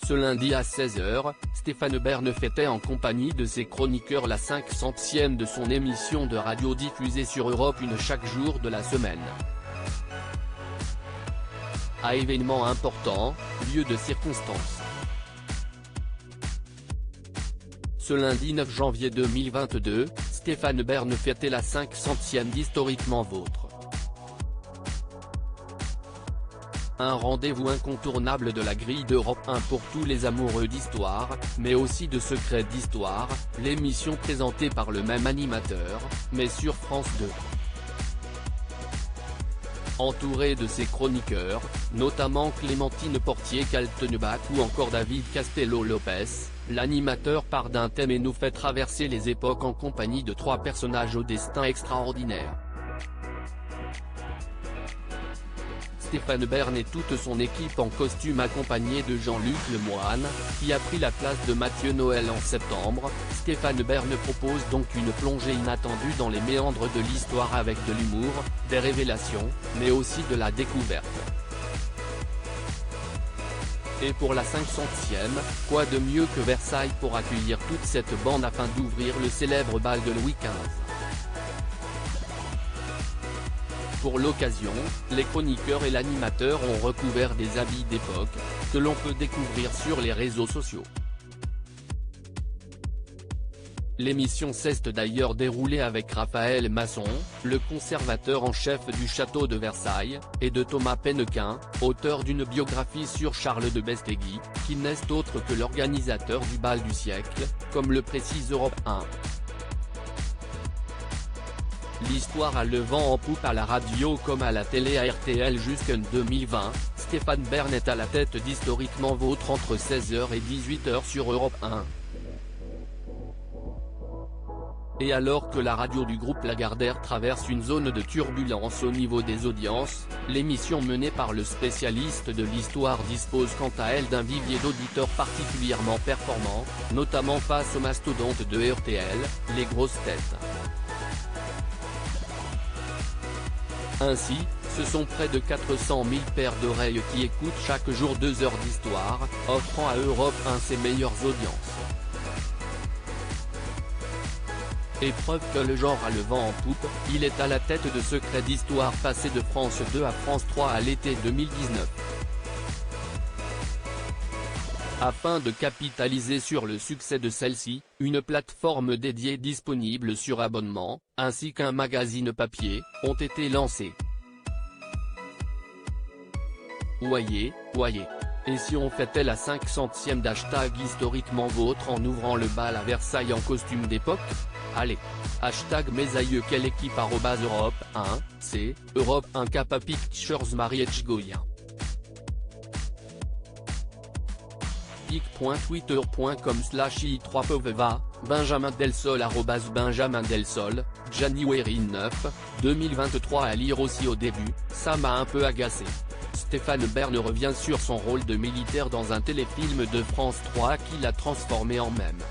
Ce lundi à 16h, Stéphane Bern fêtait en compagnie de ses chroniqueurs la 500e de son émission de radio diffusée sur Europe 1 chaque jour de la semaine. À événement important, lieu de circonstance. Ce lundi 9 janvier 2022, Stéphane Bern fêtait la 500e d'Historiquement Vôtre. Un rendez-vous incontournable de la grille d'Europe 1 pour tous les amoureux d'histoire, mais aussi de secrets d'histoire, l'émission présentée par le même animateur, mais sur France 2. Entouré de ses chroniqueurs, notamment Clémentine Portier-Kaltenbach ou encore David Castello-Lopez, l'animateur part d'un thème et nous fait traverser les époques en compagnie de 3 personnages au destin extraordinaire. Stéphane Bern et toute son équipe en costume accompagnés de Jean-Luc Lemoyne, qui a pris la place de Mathieu Noël en septembre. Stéphane Bern propose donc une plongée inattendue dans les méandres de l'histoire avec de l'humour, des révélations, mais aussi de la découverte. Et pour la 500e, quoi de mieux que Versailles pour accueillir toute cette bande afin d'ouvrir le célèbre bal de Louis XV. Pour l'occasion, les chroniqueurs et l'animateur ont recouvert des habits d'époque, que l'on peut découvrir sur les réseaux sociaux. L'émission s'est d'ailleurs déroulée avec Raphaël Masson, le conservateur en chef du château de Versailles, et de Thomas Pennequin, auteur d'une biographie sur Charles de Bestéguy, qui n'est autre que l'organisateur du bal du siècle, comme le précise Europe 1. L'histoire a le vent en poupe à la radio comme à la télé à RTL jusqu'en 2020, Stéphane Bern est à la tête d'Historiquement Vôtre entre 16h et 18h sur Europe 1. Et alors que la radio du groupe Lagardère traverse une zone de turbulence au niveau des audiences, l'émission menée par le spécialiste de l'histoire dispose quant à elle d'un vivier d'auditeurs particulièrement performants, notamment face aux mastodontes de RTL, les grosses têtes. Ainsi, ce sont près de 400 000 paires d'oreilles qui écoutent chaque jour 2 heures d'histoire, offrant à Europe 1 ses meilleures audiences. Et preuve que le genre a le vent en poupe, il est à la tête de Secrets d'Histoire passé de France 2 à France 3 à l'été 2019. Afin de capitaliser sur le succès de celle-ci, une plateforme dédiée disponible sur abonnement, ainsi qu'un magazine papier, ont été lancés. Voyez. Et si on fêtait la 500e d'hashtag Historiquement Vôtre en ouvrant le bal à Versailles en costume d'époque? Allez. Hashtag mes aïeux quelle équipe @Europe 1, c'est, Europe 1 Capa Pictures Mariech Goya. pic.twitter.com/i3poveva, Benjamin Delsol @Benjamin Delsol, January 9, 2023 à lire aussi au début, ça m'a un peu agacé. Stéphane Bern revient sur son rôle de militaire dans un téléfilm de France 3 qui l'a transformé en mème.